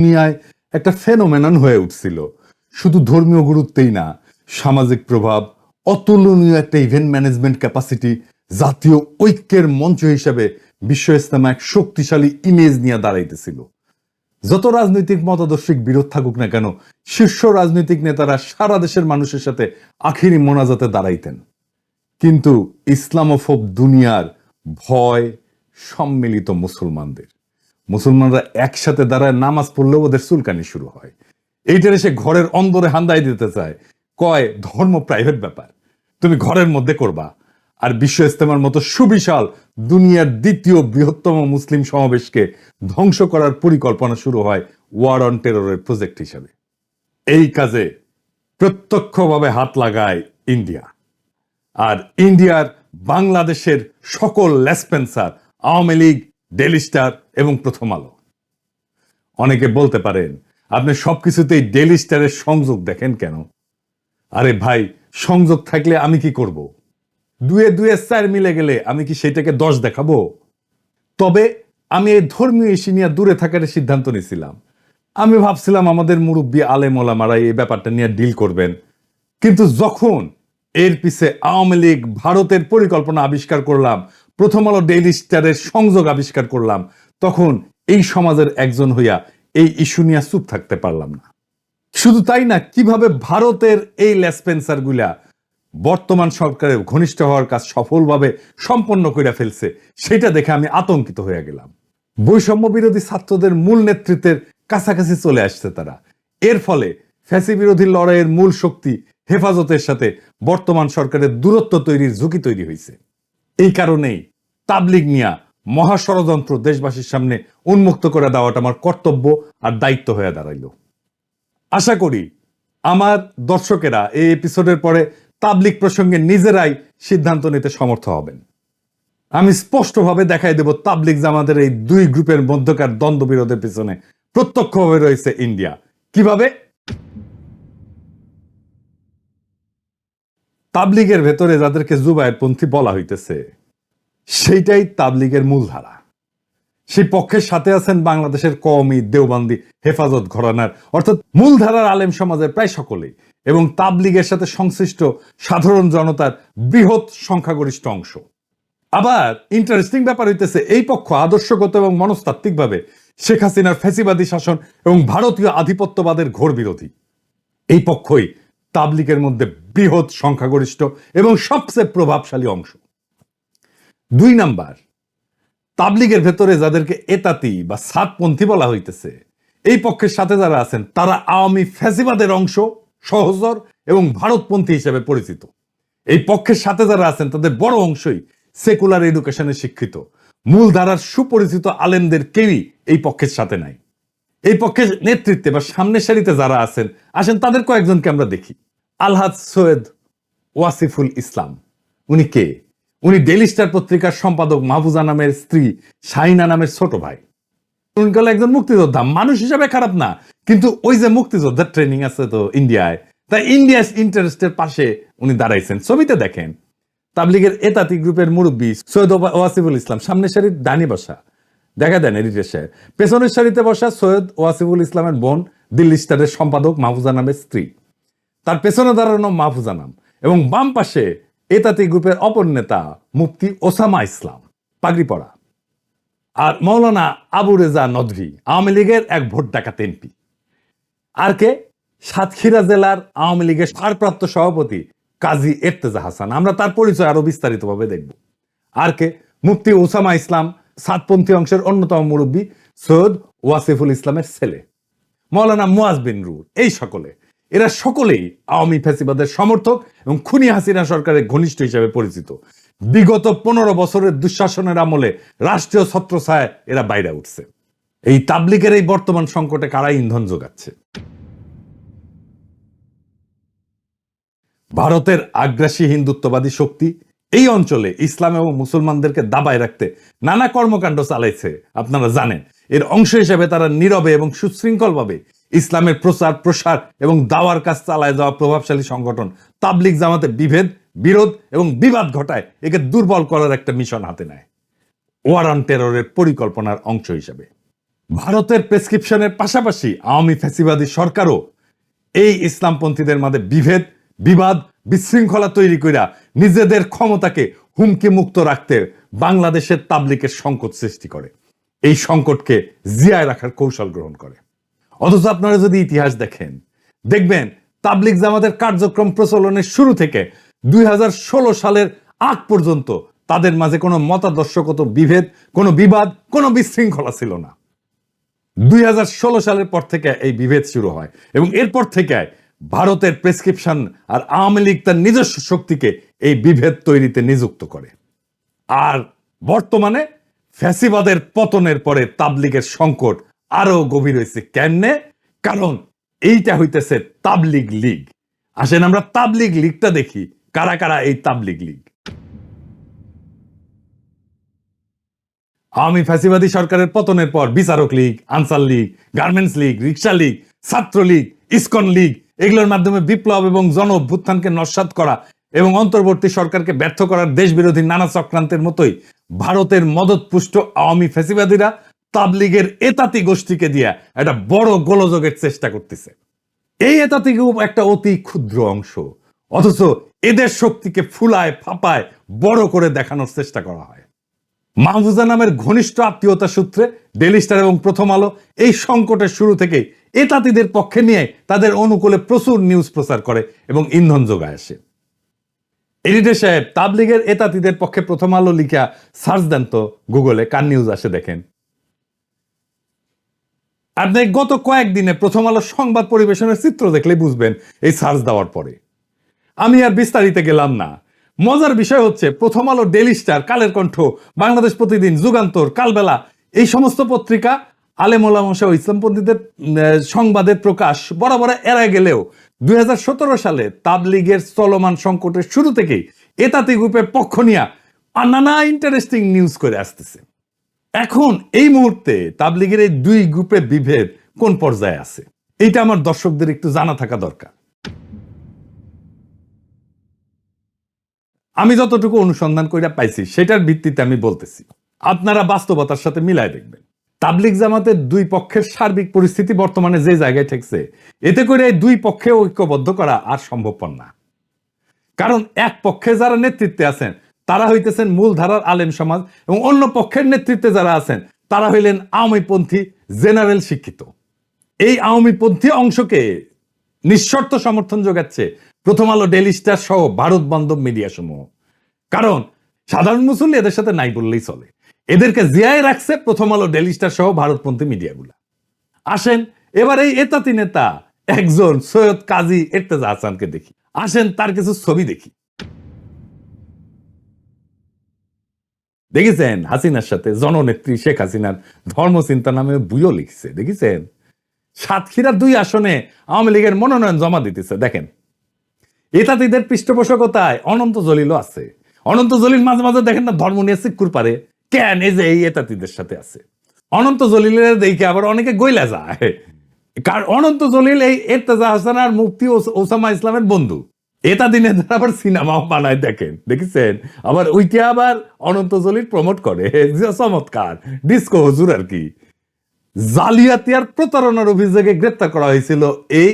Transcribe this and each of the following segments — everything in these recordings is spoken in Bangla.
দুনিয়ায় একটা ফেনোমেনন হয়ে উঠছিল। শুধু ধর্মীয় গুরুত্বেই না, সামাজিক প্রভাব, অতুলনীয় একটা ইভেন্ট ম্যানেজমেন্ট ক্যাপাসিটি, জাতীয় ঐক্যের মঞ্চ হিসেবে বিশ্ব ইজতেমা এক শক্তিশালী ইমেজ নিয়ে দাঁড়াইতেছিল। যত রাজনৈতিক মতাদর্শিক বিরোধ থাকুক না কেন, শীর্ষ রাজনৈতিক নেতারা সারা দেশের মানুষের সাথে আখিরি মোনাজাতে দাঁড়াইতেন। কিন্তু ইসলামোফোব দুনিয়ার ভয় সম্মিলিত মুসলমানরা একসাথে দাঁড়ায় নামাজ পড়লেও ওদের চুলকানি শুরু হয়। এইটার এসে ঘরের অন্দরে হান্দাই দিতে চায়, কয় ধর্ম প্রাইভেট ব্যাপার, তুমি ঘরের মধ্যে করবা। আর বিশ্ব ইজতেমার মতো সুবিশাল দুনিয়ার দ্বিতীয় বৃহত্তম মুসলিম সমাবেশকে ধ্বংস করার পরিকল্পনা শুরু হয় ওয়ার অন টেররের প্রজেক্ট হিসেবে। এই কাজে প্রত্যক্ষভাবে হাত লাগায় ইন্ডিয়া। আর ইন্ডিয়ার বাংলাদেশের সকল লেসপেন্সার, আওয়ামী লীগ, ডেইলি স্টার এবং প্রথম আলো। অনেকে বলতে পারেন, আপনি সবকিছুতেই ডেইলি স্টারের সংযোগ দেখেন কেন? আরে ভাই, সংযোগ থাকলে আমি কি করব? দুয়ে দুয়ে 4 মিলে গেলে আমি কি সেটাকে 10 দেখাবো? তবে আমি এই ধর্মীয় ইস্যু নিয়ে দূরে থাকার সিদ্ধান্ত নিয়েছিলাম। আমি ভাবছিলাম আমাদের মুরব্বী আলেম ওলামারা এই ব্যাপারটা নিয়ে ডিল করবেন। কিন্তু যখন এর পিছে আওয়ামী লীগ, ভারতের পরিকল্পনা আবিষ্কার করলাম, প্রথম আলো, ডেইলি স্টারের সংযোগ আবিষ্কার করলাম, তখন এই সমাজের একজন হইয়া এই ইস্যু নিয়ে চুপ থাকতে পারলাম না। শুধু তাই না, কিভাবে ভারতের এই লেসপেন্সার গুলা বর্তমান সরকারের ঘনিষ্ঠ হওয়ার কাজ সফলভাবে সম্পন্ন করে ফেলছে, সেটা দেখে আমি আতঙ্কিত হয়ে গেলাম। বৈষম্য বিরোধী ছাত্রদের মূল নেতৃত্বের কাছাকাছি চলে আসছে তারা। এর ফলে ফ্যাসি বিরোধী লড়াইয়ের মূল শক্তি হেফাজতের সাথে বর্তমান সরকারের দূরত্ব তৈরির ঝুঁকি তৈরি হয়েছে। এই কারণেই তাবলিগ নিয়া মহা ষড়যন্ত্র দেশবাসীর সামনে উন্মুক্ত করে দেওয়াটা আমার কর্তব্য আর দায়িত্ব হয়ে দাঁড়াইল। আশা করি আমার দর্শকেরা এই এপিসোডের পরে তাবলিগ প্রসঙ্গে নিজেরাই সিদ্ধান্ত নিতে সমর্থ হবেন। আমি স্পষ্টভাবে দেখাই দেব তাবলিগ জামাতের এই দুই গ্রুপের মধ্যকার দ্বন্দ্ব বিরোধের পিছনে প্রত্যক্ষভাবে রয়েছে ইন্ডিয়া। কিভাবে? তাবলিগের ভেতরে যাদেরকে জুবায়েরপন্থী বলা হইতেছে, সেইটাই তাবলিগের মূলধারা। সেই পক্ষের সাথে আছেন বাংলাদেশের কওমি, দেওবন্দি, হেফাজত ঘরানার অর্থাৎ মূলধারার আলেম সমাজের প্রায় সকলেই, এবং তাবলিগের সাথে সংশ্লিষ্ট সাধারণ জনতার বৃহৎ সংখ্যাগরিষ্ঠ অংশ। আবার ইন্টারেস্টিং ব্যাপার হইতেছে, এই পক্ষ আদর্শগত এবং মনস্তাত্ত্বিকভাবে শেখ হাসিনার ফ্যাসিবাদী শাসন এবং ভারতীয় আধিপত্যবাদের ঘোর বিরোধী। এই পক্ষই তাবলিগের মধ্যে বৃহৎ সংখ্যাগরিষ্ঠ এবং সবচেয়ে প্রভাবশালী অংশ। 2 নাম্বার, তাবলিগের ভেতরে যাদেরকে এতাতি বা সাতপন্থী বলা হইতেছে, এই পক্ষের সাথে যারা আছেন তারা আওয়ামী ফ্যাসিবাদের অংশ, সহচর এবং ভারতপন্থী হিসেবে পরিচিত। এই পক্ষের সাথে যারা আছেন তাদের বড় অংশই সেকুলার এডুকেশনে শিক্ষিত। মূলধারার সুপরিচিত আলেমদের কেউই এই পক্ষের সাথে নাই। এই পক্ষের নেতৃত্বে বা সামনের সারিতে যারা আছেন, আসেন তাদের কয়েকজনকে আমরা দেখি। আলহাজ সৈয়দ ওয়াসিফুল ইসলাম, উনি কে? উনি ডেইলি স্টার পত্রিকার সম্পাদক মাহফুজা নামের স্ত্রী শাহিনা নামের ছোট ভাই। উনি হলো একজন মুক্তিযোদ্ধা। মানুষ হিসাবে খারাপ না, কিন্তু ওই যে মুক্তিযোদ্ধার ট্রেনিং আছে তো ইন্ডিয়ায়, তাই ইন্ডিয়াস ইন্টারেস্টের পাশে উনি দাঁড়াইছেন। ছবিতে দেখেন তাবলিগের এতাতি গ্রুপের মুরব্বী সৈয়দ ওয়াসিফুল ইসলাম সামনের সারির ডানি বসা, দেখা দেন এডিটর সাহেব। পেছনের সারিতে বসা সৈয়দ ওয়াসিফুল ইসলামের বোন, দিল্লি স্টারের সম্পাদক মাহফুজা নামের স্ত্রী, তার পেছনে দাঁড়ানো মাহফুজা নাম, এবং বাম পাশে এতাতি গ্রুপের অপর নেতা মুফতি ওসামা ইসলাম, পাগড়ি পরা। আর মৌলানা আবু রেজা নদভী, আওয়ামী লীগের এক ভোট ডাকাত এমপি। আর কে? সাতক্ষীরা জেলার আওয়ামী লীগের ভারপ্রাপ্ত সভাপতি কাজী এর্তেজা হাসান। আমরা তার পরিচয় আরো বিস্তারিতভাবে দেখব। আর কে? মুফতি ওসামা ইসলাম, সাতপন্থী অংশের অন্যতম মুরব্বী সৈয়দ ওয়াসিফুল ইসলামের ছেলে, মৌলানা মুয়াজ বিন রুর। এই সকলে, এরা সকলেই আওয়ামী ফ্যাসিবাদের সমর্থক এবং খুনি হাসিনা সরকারের ঘনিষ্ঠ হিসেবে পরিচিত। বিগত 15 বছরের দুঃশাসনের আমলে রাষ্ট্রীয় ছত্রছায়ায় এরা বাইরে উঠছে। এই তাবলিগের এই বর্তমান সংকটে কারা ইন্ধন যোগাচ্ছে? ভারতের আগ্রাসী হিন্দুত্ববাদী শক্তি এই অঞ্চলে ইসলাম এবং মুসলমানদেরকে দাবায় রাখতে নানা কর্মকাণ্ড চালাইছে, আপনারা জানেন। এর অংশ হিসেবে তারা নীরবে এবং সুশৃঙ্খলভাবে ইসলামের প্রচার, প্রসার এবং দাওয়ার কাজ চালায় যাওয়া প্রভাবশালী সংগঠন তাবলিগ জামাতে বিভেদ, বিরোধ এবং বিবাদ ঘটায় একে দুর্বল করার একটা মিশন হাতে নেয় ওয়ার অন টেররের পরিকল্পনার অংশ হিসেবে। ভারতের প্রেসক্রিপশনের পাশাপাশি আওয়ামী ফ্যাসিবাদী সরকারও এই ইসলামপন্থীদের মাঝে বিভেদ, বিবাদ, বিশৃঙ্খলা তৈরি কইরা নিজেদের ক্ষমতাকে হুমকি মুক্ত রাখতে বাংলাদেশের তাবলিগের সংকট সৃষ্টি করে। এই সংকটকে জিয়ায় রাখার কৌশল গ্রহণ করে। অথচ আপনারা যদি ইতিহাস দেখেন, দেখবেন তাবলিগ জামাতের কার্যক্রম প্রচলনের শুরু থেকে 2016 সালের আগ পর্যন্ত তাদের মাঝে কোনো মতাদর্শগত বিভেদ, কোনো বিবাদ, কোনো বিশৃঙ্খলা ছিল না। 2016 সালের পর থেকে এই বিভেদ শুরু হয় এবং এরপর থেকে ভারতের প্রেসক্রিপশন আর আওয়ামী লীগ তার নিজস্ব শক্তিকে এই বিভেদ তৈরিতে নিযুক্ত করে। আর বর্তমানে ফ্যাসিবাদের পতনের পরে তাবলিগের সংকট আরো গভীর হয়েছে। কেমনে? কারণ এইটা হইতেছে তাবলিগ লীগ। আসেন আমরা তাবলিগ লীগটা দেখি, কারা কারা এই তাবলিগ লীগ। আওয়ামী ফ্যাসিবাদী সরকারের পতনের পর বিচারক লীগ, আনসার লীগ, গার্মেন্টস লীগ, রিক্সা লীগ, ছাত্রলীগ, ইসকন লীগ এগুলোর মাধ্যমে বিপ্লব এবং জন অভ্যুত্থানকে নস্যাৎ করা এবং অন্তর্বর্তী সরকারকে ব্যর্থ করার দেশবিরোধী নানা চক্রান্তের মতোই ভারতের মদতপুষ্ট আওয়ামী ফ্যাসিবাদীরা তাবলিগের এতাতি গোষ্ঠীকে দিয়া একটা বড় গোলযোগের চেষ্টা করতেছে। এই এতাতিকেও একটা অতি ক্ষুদ্র অংশ, অথচ এদের শক্তিকে ফুলায় ফাপায় বড় করে দেখানোর চেষ্টা করা হয়। মাহফুজা নামের ঘনিষ্ঠ আত্মীয়তা সূত্রে ডেইলি স্টার এবং প্রথম আলো এই সংকটের শুরু থেকেই এতাতিদের পক্ষে নিয়ে তাদের অনুকূলে প্রচুর নিউজ প্রচার করে এবং ইন্ধন যোগায় আসে। এডিটর সাহেব, তাবলিগের এতাতিদের পক্ষে প্রথম আলো লিখা সার্চ দেন তো গুগলে, কার নিউজ আসে দেখেন। আপনি গত কয়েকদিনে প্রথম আলো সংবাদ পরিবেশনের চিত্র দেখলে বুঝবেন এই সার্চ দেওয়ার পরে। আমি আর বিস্তারিত গেলাম না। মজার বিষয় হচ্ছে প্রথম আলো, ডেইলি স্টার, কালের কণ্ঠ, বাংলাদেশ প্রতিদিন, যুগান্তর, কালবেলা এই সমস্ত পত্রিকা আলেম ওলামা সহ ইসলামপন্থীদের সংবাদের প্রকাশ বরাবর এড়ায় গেলেও 2017 সালে তাবলিগের চলমান সংকটের শুরু থেকেই এতাতি গ্রুপের পক্ষ নিয়ে নানা ইন্টারেস্টিং নিউজ করে আসতেছে। এখন এই মুহূর্তে তাবলিগের এই দুই গ্রুপের বিভেদ কোন পর্যায়ে আছে, এইটা আমার দর্শকদের একটু জানা থাকা দরকার। আমি যতটুকু অনুসন্ধান করে পাইছি সেটার ভিত্তিতে আমি বলতেছি, আপনারা বাস্তবতার সাথে মিলায় দেখবেন। তাবলিগ জামাতের দুই পক্ষের সার্বিক পরিস্থিতি বর্তমানে যে জায়গায় ঠেকছে, এতে করে দুই পক্ষে ঐক্যবদ্ধ করা আর সম্ভবপর না। কারণ এক পক্ষে যারা নেতৃত্বে আছেন তারা হইতেছেন মূলধারার আলেম সমাজ এবং অন্য পক্ষের নেতৃত্বে যারা আছেন তারা হইলেন আওয়ামীপন্থী জেনারেল শিক্ষিত। এই আওয়ামীপন্থী অংশকে নিঃশর্ত সমর্থন যোগাচ্ছে প্রথম আলো, ডেইলি স্টার সহ ভারত বান্ধব মিডিয়া সমূহ। কারণ সাধারণ মুসল্লি এদের সাথে নাই বললেই চলে, এদেরকে জিয়ায় রাখছে প্রথম আলো, ডেইলি স্টার সহ ভারতপন্থী মিডিয়াগুলা। আসেন এবার এই এতাতি নেতা একজন সৈয়দ কাজী ইর্তেজা হাসানকে দেখি। আসেন তার কিছু ছবি দেখি। দেখেছেন হাসিনার সাথে জননেত্রী শেখ হাসিনার ধর্মচিন্তা নামে বইও লিখছে, দেখেছেন? সাতক্ষীরার 2 আসনে আওয়ামী লীগের মনোনয়ন জমা দিতেছে। দেখেন এতাতিদের পৃষ্ঠপোষকতায় অনন্ত জলিলও আছে। অনন্ত জলিল মাঝে মাঝে দেখেন না ধর্ম নিয়ে সিক্কুর পারে, কেন? এই যে এই এতাতিদের সাথে আছে। অনন্ত জলিলের দেখে আবার অনেকে গইলা যায়, কারণ অনন্ত জলিল এই ইর্তেজা হাসান আর মুফতি ওসামা ইসলামের বন্ধু। এতাতি নেতারা আবার সিনেমাও বানায়, দেখেন, দেখেছেন? আবার ওইটা আবার অনন্ত জলিল প্রমোট করে, চমৎকার ডিস্কো হুজুর আর কি। জালিয়াতি আর প্রতারণার অভিযোগে গ্রেপ্তার করা হয়েছিল এই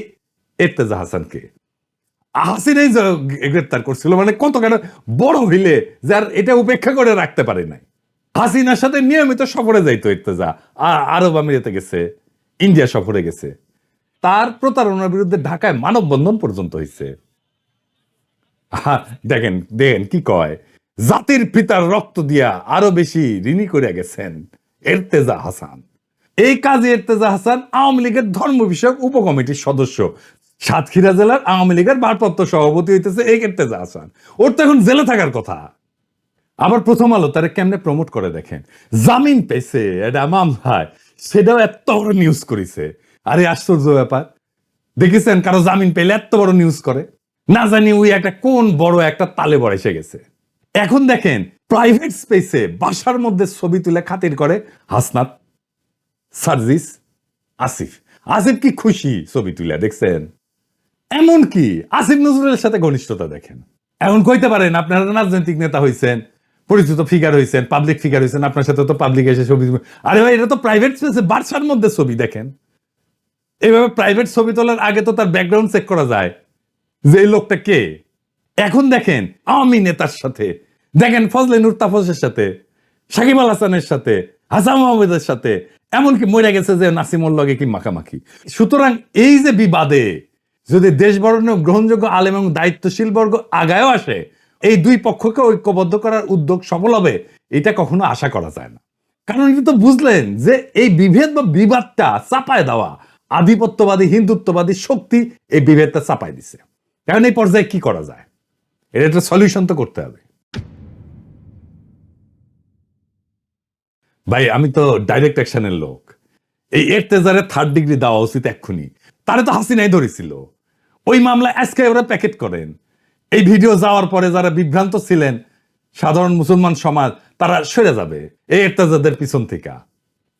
ইর্তেজা হাসানকে। হাসিনাই গ্রেপ্তার করছিল, মানে কত কেন বড় হইলে যার এটা উপেক্ষা করে রাখতে পারে নাই। হাসিনার সাথে নিয়মিত সফরে যাইতো ইর্তেজা, আরব আমিরাতে গেছে, ইন্ডিয়া সফরে গেছে। তার প্রতারণার বিরুদ্ধে ঢাকায় মানববন্ধন পর্যন্ত হয়েছে। দেখেন দেখেন কি কয়, জাতির পিতার রক্ত দিয়া আরো বেশি ঋণী করে গেছেন ইর্তেজা হাসান। এই কাজী ইর্তেজা হাসান আওয়ামী লীগের ধর্ম বিষয়ক উপকমিটির সদস্য, সাতক্ষীরা জেলার আওয়ামী লীগের ভারপ্রাপ্ত সভাপতি হইতেছে এই ইর্তেজা হাসান। ওর তো এখন জেলে থাকার কথা। আবার প্রথম আলো তারা কেমনে প্রমোট করে দেখেন, জামিন পেয়েছে এটা মামলায়, সেটাও এত বড় নিউজ করেছে। আরে আশ্চর্য ব্যাপার, দেখেছেন কারো জামিন পেলে এত বড় নিউজ করে? না জানি ওই একটা কোন বড় একটা তালে বড় এসে গেছে। এখন দেখেন প্রাইভেট স্পেসে বাসার মধ্যে ছবি তুলে খাতির করে হাসনাত, সার্জিস, আসিফ। আসিফ কি খুশি ছবি তুলে, দেখছেন? এমন কি আসিফ নজরুলের সাথে ঘনিষ্ঠতা দেখেন। এখন কইতে পারেন আপনারা রাজনৈতিক নেতা হইছেন, পরিচিত ফিগার হয়েছেন, পাবলিক ফিগার হয়েছেন, আপনার সাথে তো পাবলিক এসে ছবি, আরে ভাই এটা তো প্রাইভেট স্পেসে বার্সার মধ্যে ছবি, দেখেন এইভাবে প্রাইভেট ছবি তোলার আগে তো তার ব্যাকগ্রাউন্ড চেক করা যায় যে এই লোকটা কে। এখন দেখেন আওয়ামী নেতার সাথে, দেখেন ফজলে নূর তাপসের সাথে, সাকিব আল হাসানের সাথে, হাসান মাহমুদের সাথে, এমনকি মরে গেছে যে নাসিমুল লগে কি মাখামাখি। সুতরাং এই যে বিবাদে যদি দেশ বরণীয় গ্রহণযোগ্য আলেম এবং দায়িত্বশীল বর্গ আগায়ও আসে, এই দুই পক্ষকে ঐক্যবদ্ধ করার উদ্যোগ সফল হবে এটা কখনো আশা করা যায় না। কারণ এটা তো বুঝলেন যে এই বিভেদ বা বিবাদটা চাপায় দেওয়া, আধিপত্যবাদী হিন্দুত্ববাদী শক্তি এই বিভেদটা চাপায় দিছে। এখন এই পর্যায়ে কি করা যায়, এটা একটা সলিউশন তো করতে হবে। ভাই আমি তো ডাইরেক্ট অ্যাকশনের লোক, এই এরতেজারে 3rd ডিগ্রি দেওয়া উচিত এক্ষুনি। তারে তো হাসিনাই ধরেছিল, ওই মামলা আজকে ওরা প্যাকেট করেন। এই ভিডিও যাওয়ার পরে যারা বিভ্রান্ত ছিলেন সাধারণ মুসলমান সমাজ, তারা সরে যাবে এই এরতেজাদের পিছন থেকে,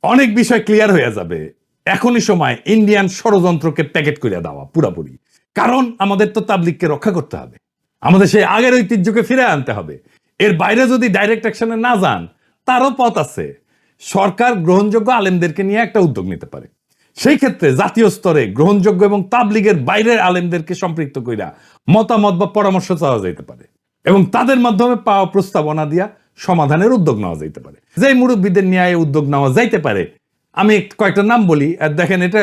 অনেক বিষয় ক্লিয়ার হয়ে যাবে। এখনই সময় ইন্ডিয়ান ষড়যন্ত্রকে প্যাকেট করে দেওয়া পুরাপুরি। কারণ আমাদের তো তাবলিগকে রক্ষা করতে হবে, আমাদের সেই আগের ঐতিহ্যকে ফিরে আনতে হবে। এর বাইরে যদি ডাইরেক্ট অ্যাকশনে না যান, তারও পথ আছে। সরকার গ্রহণযোগ্য আলেমদেরকে নিয়ে একটা উদ্যোগ নিতে পারে। সেই ক্ষেত্রে জাতীয় স্তরে গ্রহণযোগ্য এবং তাবলিগের বাইরের আলেমদেরকে সম্পৃক্ত কইরা মতামত বা পরামর্শ চাওয়া যেতে পারে এবং তাদের মাধ্যমে পাওয়া প্রস্তাবনা দিয়া সমাধানের উদ্যোগ নেওয়া যেতে পারে। যে মুরব্বীদের নিয়ে উদ্যোগ নেওয়া যাইতে পারে, আমি কয়েকটা নাম বলি, আর দেখেন এটা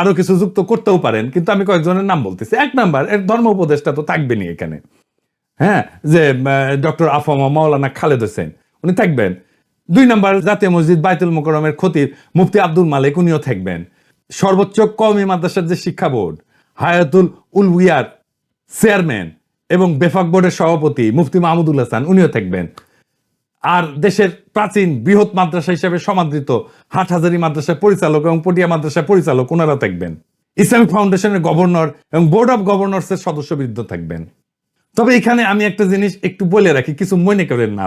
আরো কিছু যুক্ত করতেও পারেন, কিন্তু আমি কয়েকজনের নাম বলতেছি। 1 নাম্বার, এর ধর্ম উপদেষ্টা তো থাকবেনই এখানে, হ্যাঁ, যে ডক্টর আফামা মাওলানা খালেদ হোসেন, উনি থাকবেন। 2 নাম্বার, জাতীয় মসজিদ বাইতুল মোকাররমের খতিব মুফতি আব্দুল মালিক, উনিও থাকবেন। সর্বোচ্চ কওমি মাদ্রাসার যে শিক্ষা বোর্ড, হায়াতুল উলউইয়ার চেয়ারম্যান এবং বেফাক বোর্ডের সভাপতি মুফতি মাহমুদুল হাসান, উনিও থাকবেন। আর দেশের প্রাচীন বৃহৎ মাদ্রাসা হিসেবে সমাদৃত হাটহাজারী মাদ্রাসার পরিচালক এবং পটিয়া মাদ্রাসার পরিচালক, ওনারা থাকবেন। ইসলামিক ফাউন্ডেশনের গভর্নর এবং বোর্ড অফ গভর্নর্সের সদস্যবৃন্দ থাকবেন। তবে এখানে আমি একটা জিনিস একটু বলে রাখি, কিছু মনে করেন না।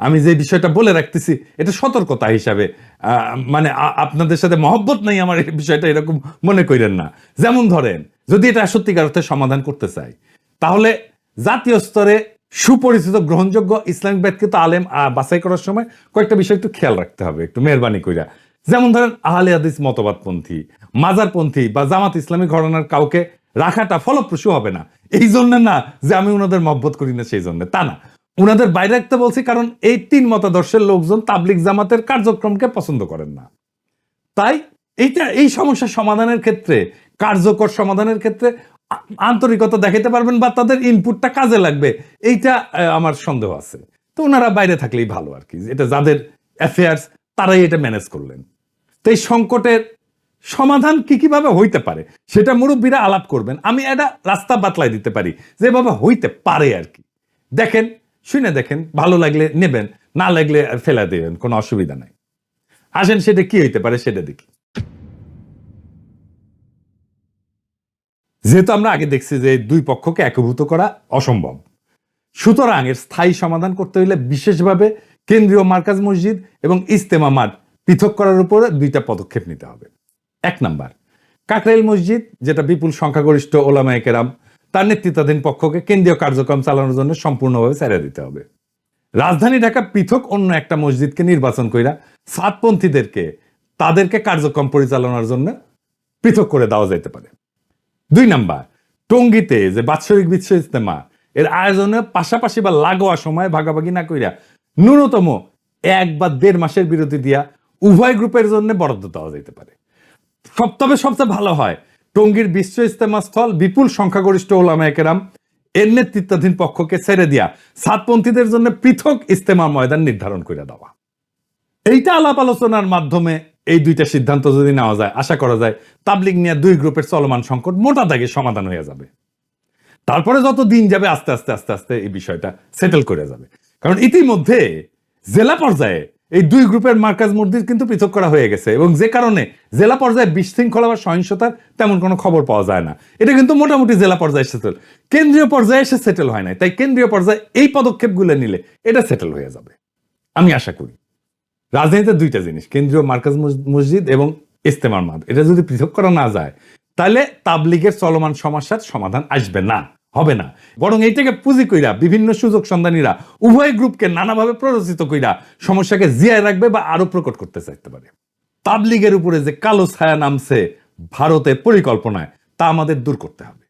আমি যে বিষয়টা বলে রাখতেছি এটা সতর্কতা হিসাবে, মানে আপনাদের সাথে মহব্বত নাই আমার এই বিষয়টা এরকম মনে করেন না। যেমন ধরেন, যদি এটা সত্যিকার অর্থে সমাধান করতে চাই, তাহলে জাতীয় স্তরে সুপরিচিত গ্রহণযোগ্য ইসলামিক ব্যাখ্যিত আলেম বাছাই করার সময় কয়েকটা বিষয় একটু খেয়াল রাখতে হবে, একটু মেহরবানি কইরা। যেমন ধরেন আহলে হাদিস মতবাদপন্থী, মাজারপন্থী বা জামাত ইসলামী ঘরানার কাউকে রাখাটা ফলপ্রসূ হবে না। এই জন্য না যে আমি ওনাদের মহব্বত করি না, সেই জন্য তা না, ওনাদের বাইরে রাখতে বলছি কারণ এই 3 মতাদর্শের লোকজন তাবলিগ জামাতের কার্যক্রমকে পছন্দ করেন না। তাই এই সমস্যা সমাধানের ক্ষেত্রে, কার্যকর সমাধানের ক্ষেত্রে আন্তরিকতা দেখাতে পারবেন বা তাদের ইনপুটটা কাজে লাগবে, এইটা আমার সন্দেহ আছে। তো ওনারা বাইরে থাকলেই ভালো আর কি, এটা যাদের অ্যাফেয়ার্স তারাই এটা ম্যানেজ করলেন। তো এই সংকটের সমাধান কিভাবে হইতে পারে সেটা মুরব্বীরা আলাপ করবেন। আমি এটা রাস্তা বাতলাই দিতে পারি যেভাবে হইতে পারে আর কি। দেখেন, শুনে দেখেন, ভালো লাগলে নেবেন, না লাগলে ফেলা দেবেন, কোনো অসুবিধা নাই। আসেন সেটা কি হইতে পারে সেটা দেখি। যেহেতু আমরা আগে দেখছি যে 2 পক্ষকে একীভূত করা অসম্ভব, সুতরাং এর স্থায়ী সমাধান করতে হলে বিশেষভাবে কেন্দ্রীয় মার্কাজ মসজিদ এবং ইজতেমা মাঠ পৃথক করার উপরে 2টা পদক্ষেপ নিতে হবে। 1 নাম্বার, কাকরাইল মসজিদ, যেটা বিপুল সংখ্যাগরিষ্ঠ ওলামায়ে কেরাম, তার নেতৃত্বাধীন পক্ষকে কেন্দ্রীয় কার্যক্রম চালানোর জন্য সম্পূর্ণভাবে ছেড়ে দিতে হবে। রাজধানী ঢাকা পৃথক অন্য একটা মসজিদকে নির্বাচন কইরা সাতপন্থীদেরকে তাদেরকে কার্যক্রম পরিচালনার জন্য পৃথক করে দেওয়া যেতে পারে। 2 নাম্বার, টঙ্গীতে যে বাৎসরিক বিশ্ব ইজতেমা, এর আয়োজনে পাশাপাশি বা লাগোয়া সময় ভাগাভাগি না কইরা ন্যূনতম 1 বা 1.5 মাসের বিরতি দিয়া উভয় গ্রুপের জন্য বরাদ্দ দেওয়া যেতে পারে। তবে সবচেয়ে ভালো হয় টঙ্গীর বিশ্ব ইজতেমা স্থল বিপুল সংখ্যাগরিষ্ঠ ওলামায়ে কেরাম এর নেতৃত্বাধীন পক্ষকে ছেড়ে দিয়া সাতপন্থীদের জন্য পৃথক ইজতেমা ময়দান নির্ধারণ করে দেওয়া। এইটা আলাপ আলোচনার মাধ্যমে এই 2টা সিদ্ধান্ত যদি নেওয়া যায়, আশা করা যায় তাবলিগ নিয়ে 2 গ্রুপের চলমান সংকট মোটা দাগে সমাধান হয়ে যাবে। তারপরে যত দিন যাবে আস্তে আস্তে আস্তে আস্তে এই বিষয়টা সেটেল করে যাবে। কারণ ইতিমধ্যে জেলা পর্যায়ে এই 2 গ্রুপের মার্কাজ মসজিদ কিন্তু পৃথক করা হয়ে গেছে এবং যে কারণে জেলা পর্যায়ে বিশৃঙ্খলা বা সহিংসতার তেমন কোনো খবর পাওয়া যায় না। এটা কিন্তু মোটামুটি জেলা পর্যায়ে সেটেল, কেন্দ্রীয় পর্যায়ে এসে সেটেল হয় না। তাই কেন্দ্রীয় পর্যায়ে এই পদক্ষেপগুলো নিলে এটা সেটেল হয়ে যাবে আমি আশা করি। রাজধানীতে 2টা জিনিস, কেন্দ্রীয় মার্কাজ মসজিদ এবং ইজতেমার মাঠ, এটা যদি পৃথক করা না যায় তাহলে তাবলিগের চলমান সমস্যার সমাধান আসবে না, হবে না, বরং এইটাকে পুঁজি কইরা বিভিন্ন সুযোগ সন্ধানীরা উভয় গ্রুপকে নানাভাবে প্ররোচিত কইরা সমস্যাকে জিয়ায় রাখবে বা আরো প্রকট করতে চাইতে পারে। তাবলিগের উপরে যে কালো ছায়া নামছে ভারতের পরিকল্পনায়, তা আমাদের দূর করতে হবে।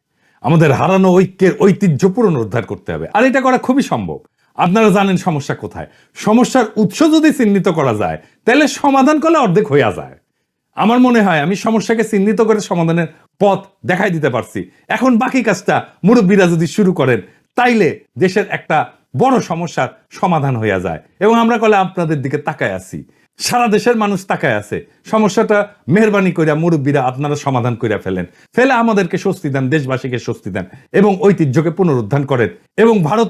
আমাদের হারানো ঐক্যের ঐতিহ্য পুনরুদ্ধার করতে হবে, আর এটা করা খুবই সম্ভব। আপনারা জানেন সমস্যা কোথায়। সমস্যার উৎস যদি চিহ্নিত করা যায়, তাহলে সমাধান করলে অর্ধেক হইয়া যায়। আমার মনে হয় আমি সমস্যাকে চিহ্নিত করে সমাধানের পথ দেখাই দিতে পারছি। এখন বাকি কাজটা মুরব্বীরা যদি শুরু করেন, তাইলে দেশের একটা বড় সমস্যার সমাধান হইয়া যায়। এবং আমরা কলে আপনাদের দিকে তাকায় আছি, সারা দেশের মানুষ তাকায় আছে। সমস্যাটা মেহরবানি কইরা মুরব্বীরা আপনারা সমাধান কইরা ফেলে আমাদেরকে স্বস্তি দেন, দেশবাসীকে স্বস্তি দেন এবং ঐতিহ্যকে পুনরুদ্ধার করেন এবং ভারত